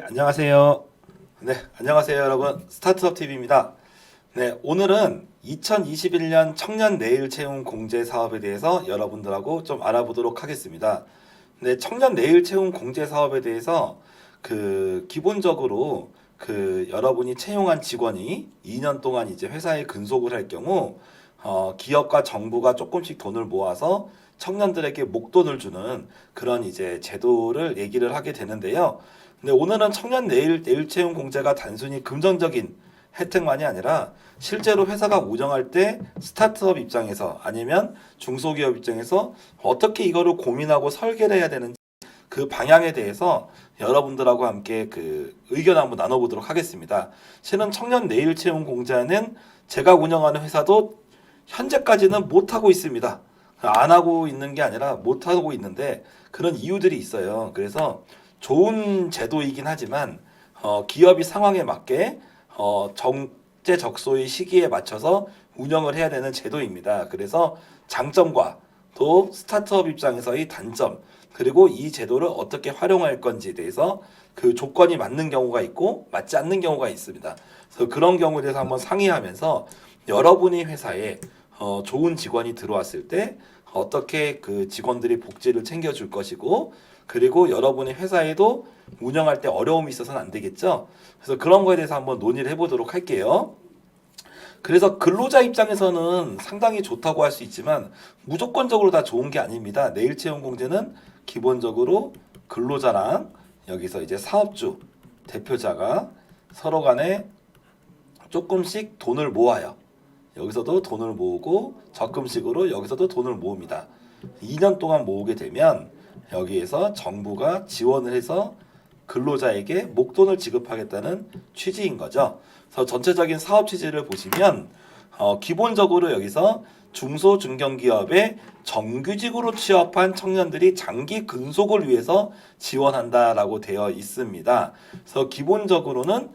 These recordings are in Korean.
안녕하세요. 안녕하세요, 여러분. 스타트업 TV입니다. 오늘은 2021년 청년 내일 채용 공제 사업에 대해서 여러분들하고 좀 알아보도록 하겠습니다. 청년 내일 채용 공제 사업에 대해서 기본적으로 여러분이 채용한 직원이 2년 동안 이제 회사에 근속을 할 경우 기업과 정부가 조금씩 돈을 모아서 청년들에게 목돈을 주는 그런 이제 제도를 얘기를 하게 되는데요. 오늘은 청년 내일 채용 공제가 단순히 금전적인 혜택만이 아니라 실제로 회사가 운영할 때 스타트업 입장에서 아니면 중소기업 입장에서 어떻게 이거를 고민하고 설계를 해야 되는지 그 방향에 대해서 여러분들하고 함께 의견 한번 나눠보도록 하겠습니다. 실은 청년 내일 채용 공제는 제가 운영하는 회사도 현재까지는 못하고 있습니다. 안 하고 있는 게 아니라 못하고 있는데 그런 이유들이 있어요. 그래서 좋은 제도이긴 하지만 기업이 상황에 맞게 정제적소의 시기에 맞춰서 운영을 해야 되는 제도입니다. 그래서 장점과 또 스타트업 입장에서의 단점 그리고 이 제도를 어떻게 활용할 건지에 대해서 그 조건이 맞는 경우가 있고 맞지 않는 경우가 있습니다. 그래서 그런 경우에 대해서 한번 상의하면서 여러분이 회사에 좋은 직원이 들어왔을 때 어떻게 그 직원들이 복지를 챙겨줄 것이고 그리고 여러분의 회사에도 운영할 때 어려움이 있어서는 안 되겠죠. 그래서 그런 거에 대해서 한번 논의를 해보도록 할게요. 그래서 근로자 입장에서는 상당히 좋다고 할 수 있지만 무조건적으로 다 좋은 게 아닙니다. 내일 채용 공제는 기본적으로 근로자랑 여기서 이제 사업주 대표자가 서로 간에 조금씩 돈을 모아요. 여기서도 돈을 모으고 적금식으로 여기서도 돈을 모읍니다. 2년 동안 모으게 되면 여기에서 정부가 지원을 해서 근로자에게 목돈을 지급하겠다는 취지인 거죠. 그래서 전체적인 사업 취지를 보시면 기본적으로 여기서 중소 중견기업에 정규직으로 취업한 청년들이 장기 근속을 위해서 지원한다라고 되어 있습니다. 그래서 기본적으로는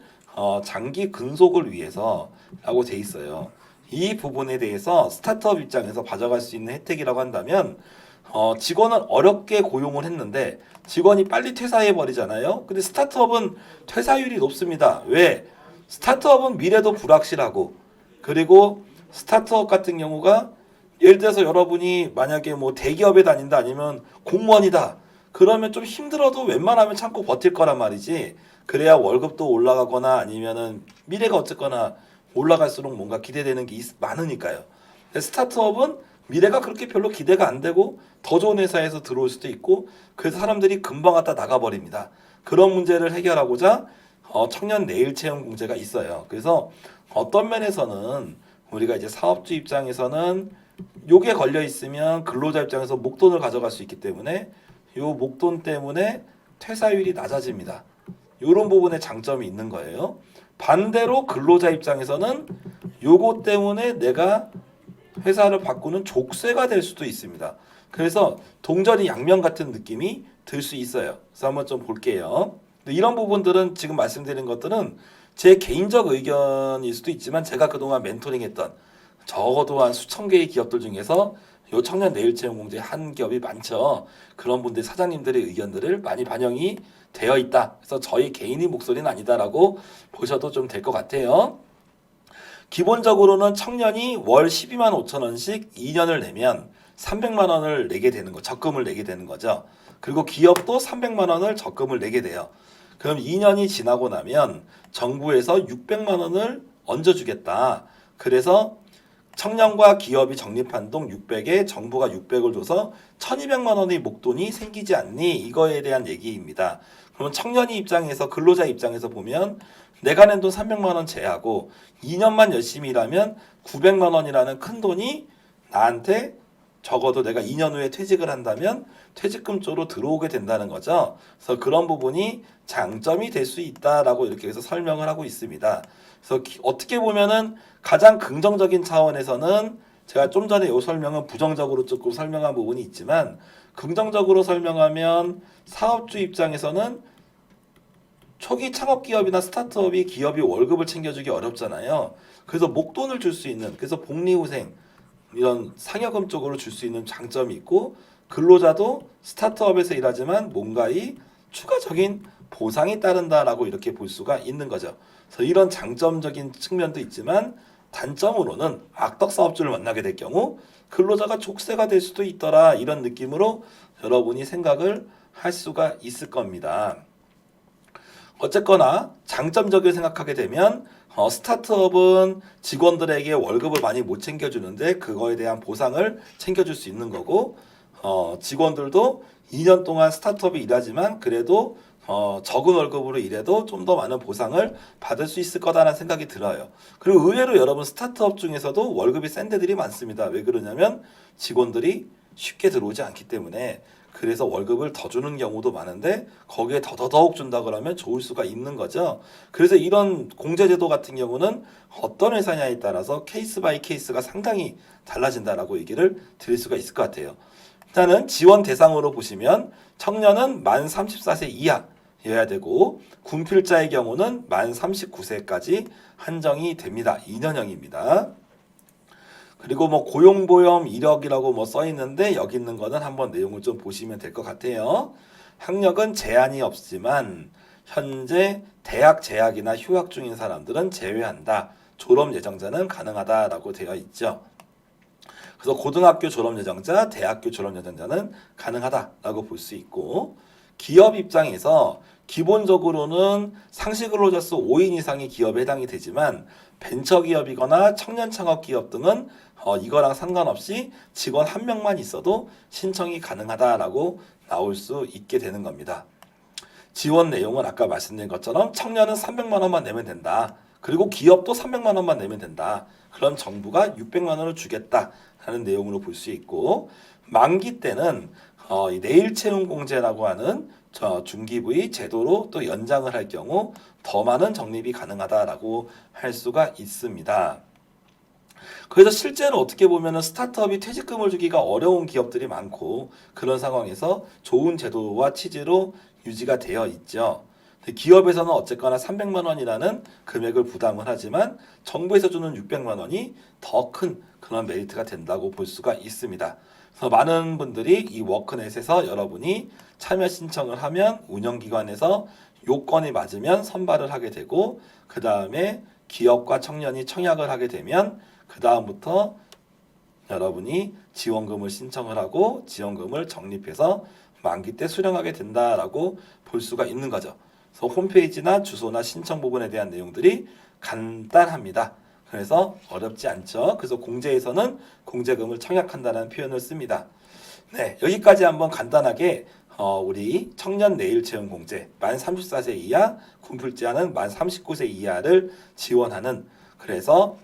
장기 근속을 위해서라고 돼 있어요. 이 부분에 대해서 스타트업 입장에서 가져갈 수 있는 혜택이라고 한다면 직원은 어렵게 고용을 했는데 직원이 빨리 퇴사해 버리잖아요. 근데 스타트업은 퇴사율이 높습니다. 왜? 스타트업은 미래도 불확실하고 그리고 스타트업 같은 경우가 예를 들어서 여러분이 만약에 뭐 대기업에 다닌다 아니면 공무원이다. 그러면 좀 힘들어도 웬만하면 참고 버틸 거란 말이지. 그래야 월급도 올라가거나 아니면은 미래가 어쨌거나 올라갈수록 뭔가 기대되는 게 많으니까요. 스타트업은 미래가 그렇게 별로 기대가 안 되고 더 좋은 회사에서 들어올 수도 있고 그래서 사람들이 금방 갖다 나가버립니다. 그런 문제를 해결하고자 청년 내일 채용 공제가 있어요. 그래서 어떤 면에서는 우리가 이제 사업주 입장에서는 요게 걸려 있으면 근로자 입장에서 목돈을 가져갈 수 있기 때문에 요 목돈 때문에 퇴사율이 낮아집니다. 요런 부분에 장점이 있는 거예요. 반대로 근로자 입장에서는 요거 때문에 내가 회사를 바꾸는 족쇄가 될 수도 있습니다. 그래서 동전이 양면 같은 느낌이 들 수 있어요. 그래서 한번 좀 볼게요. 이런 부분들은 지금 말씀드린 것들은 제 개인적 의견일 수도 있지만 제가 그동안 멘토링했던 적어도 한 수천 개의 기업들 중에서 요 청년 내일 채용 공제 한 기업이 많죠. 그런 분들 사장님들의 의견들을 많이 반영이 되어 있다. 그래서 저희 개인의 목소리는 아니다라고 보셔도 좀 될 것 같아요. 기본적으로는 청년이 월 12만 5천 원씩 2년을 내면 300만 원을 내게 되는 거, 적금을 내게 되는 거죠. 그리고 기업도 300만 원을 적금을 내게 돼요. 그럼 2년이 지나고 나면 정부에서 600만 원을 얹어주겠다. 그래서 청년과 기업이 적립한 돈 600에 정부가 600을 줘서 1200만 원의 목돈이 생기지 않니? 이거에 대한 얘기입니다. 그러면 청년이 입장에서 근로자 입장에서 보면 내가 낸 돈 300만 원 제하고 2년만 열심히 일하면 900만 원이라는 큰 돈이 나한테 적어도 내가 2년 후에 퇴직을 한다면 퇴직금 쪽으로 들어오게 된다는 거죠. 그래서 그런 부분이 장점이 될 수 있다라고 이렇게 해서 설명을 하고 있습니다. 그래서 어떻게 보면은 가장 긍정적인 차원에서는 제가 좀 전에 이 설명은 부정적으로 조금 설명한 부분이 있지만 긍정적으로 설명하면 사업주 입장에서는 초기 창업 기업이나 스타트업이 기업이 월급을 챙겨주기 어렵잖아요. 그래서 목돈을 줄 수 있는 그래서 복리후생 이런 상여금 쪽으로 줄 수 있는 장점이 있고 근로자도 스타트업에서 일하지만 뭔가 이 추가적인 보상이 따른다라고 이렇게 볼 수가 있는 거죠. 그래서 이런 장점적인 측면도 있지만 단점으로는 악덕 사업주를 만나게 될 경우 근로자가 족쇄가 될 수도 있더라, 이런 느낌으로 여러분이 생각을 할 수가 있을 겁니다. 어쨌거나 장점적으로 생각하게 되면 스타트업은 직원들에게 월급을 많이 못 챙겨주는데 그거에 대한 보상을 챙겨줄 수 있는 거고, 직원들도 2년 동안 스타트업이 일하지만 그래도 적은 월급으로 일해도 좀 더 많은 보상을 받을 수 있을 거다라는 생각이 들어요. 그리고 의외로 여러분 스타트업 중에서도 월급이 센 데들이 많습니다. 왜 그러냐면 직원들이 쉽게 들어오지 않기 때문에. 그래서 월급을 더 주는 경우도 많은데 거기에 더더욱 준다 그러면 좋을 수가 있는 거죠. 그래서 이런 공제제도 같은 경우는 어떤 회사냐에 따라서 케이스 바이 케이스가 상당히 달라진다라고 얘기를 드릴 수가 있을 것 같아요. 일단은 지원 대상으로 보시면 청년은 만 34세 이하여야 되고 군필자의 경우는 만 39세까지 한정이 됩니다. 2년형입니다. 그리고 뭐 고용보험 이력이라고 뭐 써 있는데 여기 있는 거는 한번 내용을 좀 보시면 될 것 같아요. 학력은 제한이 없지만 현재 대학 재학이나 휴학 중인 사람들은 제외한다. 졸업 예정자는 가능하다라고 되어 있죠. 그래서 고등학교 졸업 예정자, 대학교 졸업 예정자는 가능하다라고 볼 수 있고, 기업 입장에서 기본적으로는 상시 근로자 수 5인 이상이 기업에 해당이 되지만 벤처기업이거나 청년 창업 기업 등은 이거랑 상관없이 직원 한 명만 있어도 신청이 가능하다라고 나올 수 있게 되는 겁니다. 지원 내용은 아까 말씀드린 것처럼 청년은 300만 원만 내면 된다. 그리고 기업도 300만 원만 내면 된다. 그럼 정부가 600만 원을 주겠다라는 내용으로 볼 수 있고, 만기 때는 이 내일 채용 공제라고 하는 중기부의 제도로 또 연장을 할 경우 더 많은 적립이 가능하다라고 할 수가 있습니다. 그래서 실제로 어떻게 보면 스타트업이 퇴직금을 주기가 어려운 기업들이 많고 그런 상황에서 좋은 제도와 취지로 유지가 되어 있죠. 기업에서는 어쨌거나 300만 원이라는 금액을 부담을 하지만 정부에서 주는 600만 원이 더 큰 그런 메리트가 된다고 볼 수가 있습니다. 그래서 많은 분들이 이 워크넷에서 여러분이 참여 신청을 하면 운영기관에서 요건이 맞으면 선발을 하게 되고, 그 다음에 기업과 청년이 청약을 하게 되면 그 다음부터 여러분이 지원금을 신청을 하고 지원금을 적립해서 만기 때 수령하게 된다라고 볼 수가 있는 거죠. 그래서 홈페이지나 주소나 신청 부분에 대한 내용들이 간단합니다. 그래서 어렵지 않죠. 그래서 공제에서는 공제금을 청약한다는 표현을 씁니다. 네, 여기까지 한번 간단하게 우리 청년 내일 채용 공제 만 34세 이하, 군필자는 만 39세 이하를 지원하는, 그래서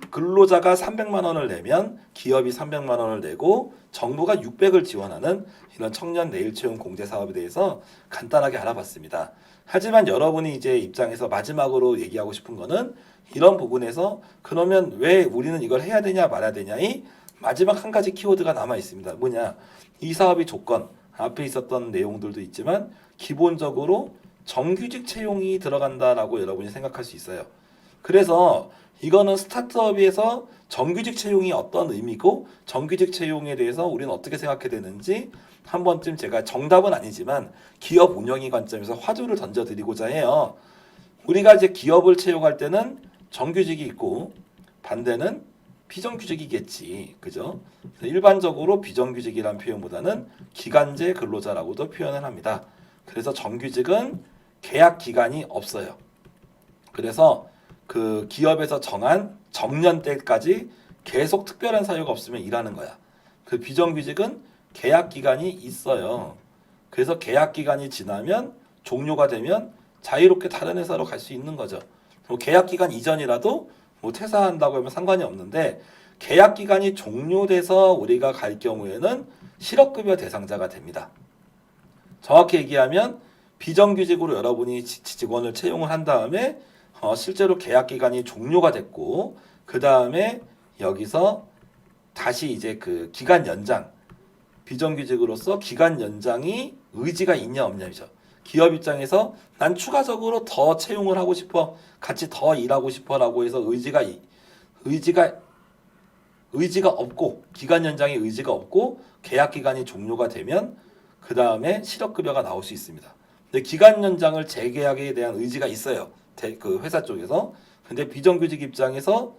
근로자가 300만 원을 내면 기업이 300만 원을 내고 정부가 600을 지원하는 이런 청년 내일 채용 공제 사업에 대해서 간단하게 알아봤습니다. 하지만 여러분이 이제 입장에서 마지막으로 얘기하고 싶은 거는 이런 부분에서 그러면 왜 우리는 이걸 해야 되냐 말아야 되냐의 마지막 한 가지 키워드가 남아 있습니다. 뭐냐? 이 사업의 조건, 앞에 있었던 내용들도 있지만 기본적으로 정규직 채용이 들어간다라고 여러분이 생각할 수 있어요. 그래서 이거는 스타트업에서 정규직 채용이 어떤 의미고 정규직 채용에 대해서 우리는 어떻게 생각해야 되는지 한 번쯤 제가 정답은 아니지만 기업 운영의 관점에서 화두를 던져드리고자 해요. 우리가 이제 기업을 채용할 때는 정규직이 있고 반대는 비정규직이겠지, 그죠? 일반적으로 비정규직이란 표현보다는 기간제 근로자라고도 표현을 합니다. 그래서 정규직은 계약 기간이 없어요. 그래서 그 기업에서 정한 정년 때까지 계속 특별한 사유가 없으면 일하는 거야. 그 비정규직은 계약 기간이 있어요. 그래서 계약 기간이 지나면 종료가 되면 자유롭게 다른 회사로 갈 수 있는 거죠. 계약 기간 이전이라도 뭐 퇴사한다고 하면 상관이 없는데 계약 기간이 종료돼서 우리가 갈 경우에는 실업급여 대상자가 됩니다. 정확히 얘기하면 비정규직으로 여러분이 직원을 채용을 한 다음에 실제로 계약 기간이 종료가 됐고 그 다음에 여기서 다시 이제 그 기간 연장, 비정규직으로서 기간 연장이 의지가 있냐 없냐죠. 기업 입장에서 난 추가적으로 더 채용을 하고 싶어, 같이 더 일하고 싶어라고 해서 의지가 없고 기간 연장의 의지가 없고 계약 기간이 종료가 되면 그 다음에 실업급여가 나올 수 있습니다. 근데 기간 연장을 재계약에 대한 의지가 있어요. 그 회사 쪽에서. 근데 비정규직 입장에서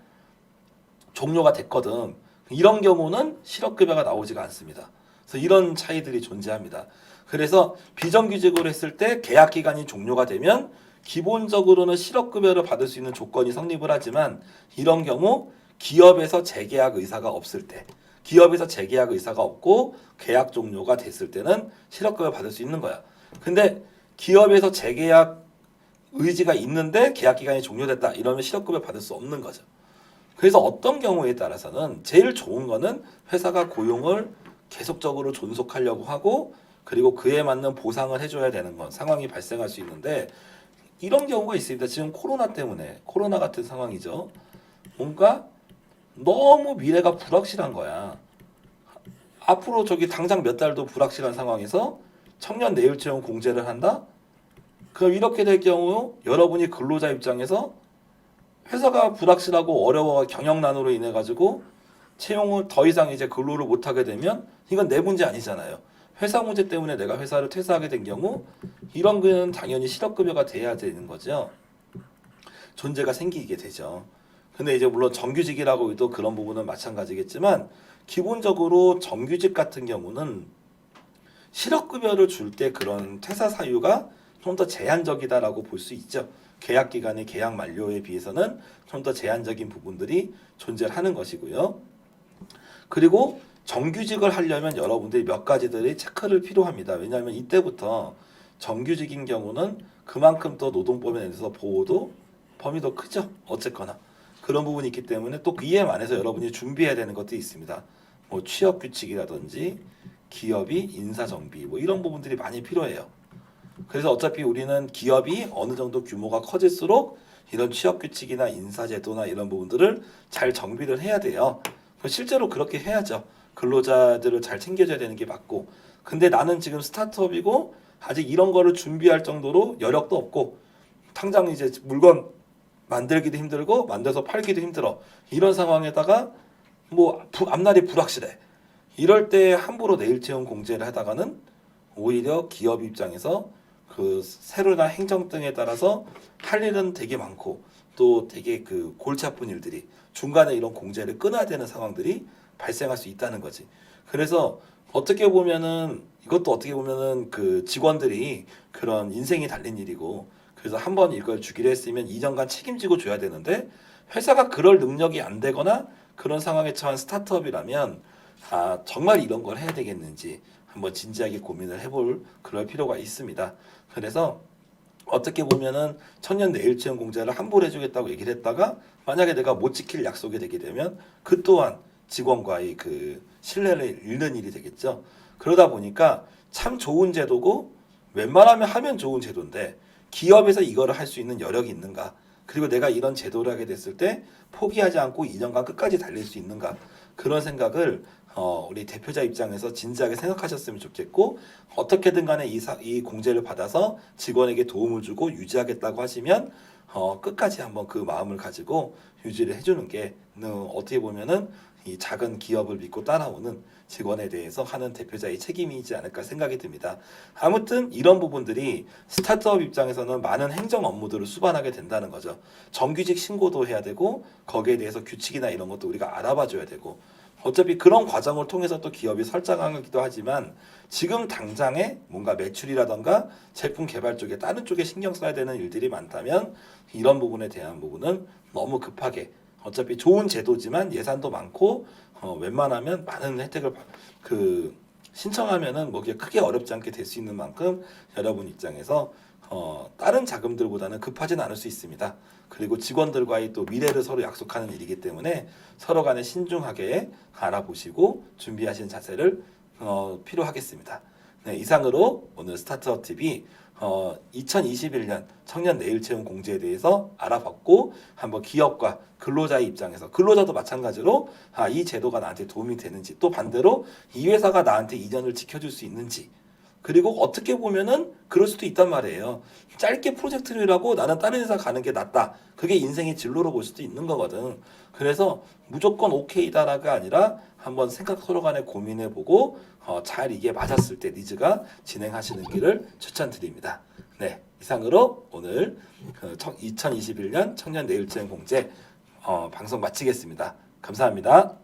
종료가 됐거든. 이런 경우는 실업급여가 나오지가 않습니다. 그래서 이런 차이들이 존재합니다. 그래서 비정규직으로 했을 때 계약 기간이 종료가 되면 기본적으로는 실업급여를 받을 수 있는 조건이 성립을 하지만 이런 경우 기업에서 재계약 의사가 없을 때 기업에서 재계약 의사가 없고 계약 종료가 됐을 때는 실업급여 받을 수 있는 거야. 근데 기업에서 재계약 의지가 있는데 계약 기간이 종료됐다 이러면 실업급여 받을 수 없는 거죠. 그래서 어떤 경우에 따라서는 제일 좋은 거는 회사가 고용을 계속적으로 존속하려고 하고 그리고 그에 맞는 보상을 해줘야 되는 건 상황이 발생할 수 있는데 이런 경우가 있습니다. 지금 코로나 때문에 코로나 같은 상황이죠. 뭔가 너무 미래가 불확실한 거야. 앞으로 저기 당장 몇 달도 불확실한 상황에서 청년 내일 채용 공제를 한다? 그럼 이렇게 될 경우 여러분이 근로자 입장에서 회사가 불확실하고 어려워 경영난으로 인해 가지고 채용을 더 이상 이제 근로를 못 하게 되면 이건 내 문제 아니잖아요. 회사 문제 때문에 내가 회사를 퇴사하게 된 경우 이런 거는 당연히 실업급여가 돼야 되는 거죠. 존재가 생기게 되죠. 근데 이제 물론 정규직이라고 해도 그런 부분은 마찬가지겠지만 기본적으로 정규직 같은 경우는 실업급여를 줄 때 그런 퇴사 사유가 좀 더 제한적이다라고 볼 수 있죠. 계약 기간의 계약 만료에 비해서는 좀 더 제한적인 부분들이 존재하는 것이고요. 그리고 정규직을 하려면 여러분들이 몇 가지들이 체크를 필요합니다. 왜냐하면 이때부터 정규직인 경우는 그만큼 더 노동법에 대해서 보호도 범위도 크죠. 어쨌거나 그런 부분이 있기 때문에 또 이에 반해서 여러분이 준비해야 되는 것도 있습니다. 뭐 취업 규칙이라든지 기업이 인사 정비 뭐 이런 부분들이 많이 필요해요. 그래서 어차피 우리는 기업이 어느 정도 규모가 커질수록 이런 취업 규칙이나 인사 제도나 이런 부분들을 잘 정비를 해야 돼요. 실제로 그렇게 해야죠. 근로자들을 잘 챙겨줘야 되는 게 맞고. 근데 나는 지금 스타트업이고 아직 이런 거를 준비할 정도로 여력도 없고 당장 이제 물건 만들기도 힘들고 만들어서 팔기도 힘들어. 이런 상황에다가 뭐 앞날이 불확실해. 이럴 때 함부로 내일 채용 공제를 하다가는 오히려 기업 입장에서 그 세로나 행정 등에 따라서 할 일은 되게 많고 또 되게 그 골치 아픈 일들이 중간에 이런 공제를 끊어야 되는 상황들이 발생할 수 있다는 거지. 그래서 어떻게 보면은 이것도 어떻게 보면은 그 직원들이 그런 인생이 달린 일이고 그래서 한 번 이걸 주기로 했으면 2년간 책임지고 줘야 되는데 회사가 그럴 능력이 안 되거나 그런 상황에 처한 스타트업이라면 아 정말 이런 걸 해야 되겠는지 한번 진지하게 고민을 해볼 그럴 필요가 있습니다. 그래서 어떻게 보면은 청년 내일 채용 공제를 함부로 해주겠다고 얘기를 했다가 만약에 내가 못 지킬 약속이 되게 되면 그 또한 직원과의 그 신뢰를 잃는 일이 되겠죠. 그러다 보니까 참 좋은 제도고 웬만하면 하면 좋은 제도인데 기업에서 이거를 할 수 있는 여력이 있는가? 그리고 내가 이런 제도를 하게 됐을 때 포기하지 않고 2년간 끝까지 달릴 수 있는가? 그런 생각을 우리 대표자 입장에서 진지하게 생각하셨으면 좋겠고 어떻게든 간에 이 공제를 받아서 직원에게 도움을 주고 유지하겠다고 하시면 끝까지 한번 그 마음을 가지고 유지를 해주는 게 어떻게 보면은 이 작은 기업을 믿고 따라오는 직원에 대해서 하는 대표자의 책임이지 않을까 생각이 듭니다. 아무튼 이런 부분들이 스타트업 입장에서는 많은 행정 업무들을 수반하게 된다는 거죠. 정규직 신고도 해야 되고 거기에 대해서 규칙이나 이런 것도 우리가 알아봐 줘야 되고 어차피 그런 과정을 통해서 또 기업이 설정하기도 하지만 지금 당장에 뭔가 매출이라던가 제품 개발 쪽에 다른 쪽에 신경 써야 되는 일들이 많다면 이런 부분에 대한 부분은 너무 급하게 어차피 좋은 제도지만 예산도 많고 웬만하면 많은 혜택을 신청하면은 뭐 크게 어렵지 않게 될 수 있는 만큼 여러분 입장에서 다른 자금들보다는 급하진 않을 수 있습니다. 그리고 직원들과의 또 미래를 서로 약속하는 일이기 때문에 서로 간에 신중하게 알아보시고 준비하시는 자세를 필요하겠습니다. 네, 이상으로 오늘 스타트업 TV 2021년 청년 내일 채용 공제에 대해서 알아봤고 한번 기업과 근로자의 입장에서 근로자도 마찬가지로 이 제도가 나한테 도움이 되는지 또 반대로 이 회사가 나한테 이전을 지켜줄 수 있는지 그리고 어떻게 보면은 그럴 수도 있단 말이에요. 짧게 프로젝트를 일하고 나는 다른 회사 가는 게 낫다. 그게 인생의 진로로 볼 수도 있는 거거든. 그래서 무조건 오케이다라가 아니라 한번 생각 서로 간에 고민해보고 잘 이게 맞았을 때 니즈가 진행하시는 길을 추천드립니다. 네, 이상으로 오늘 2021년 청년 내일지원 공제 방송 마치겠습니다. 감사합니다.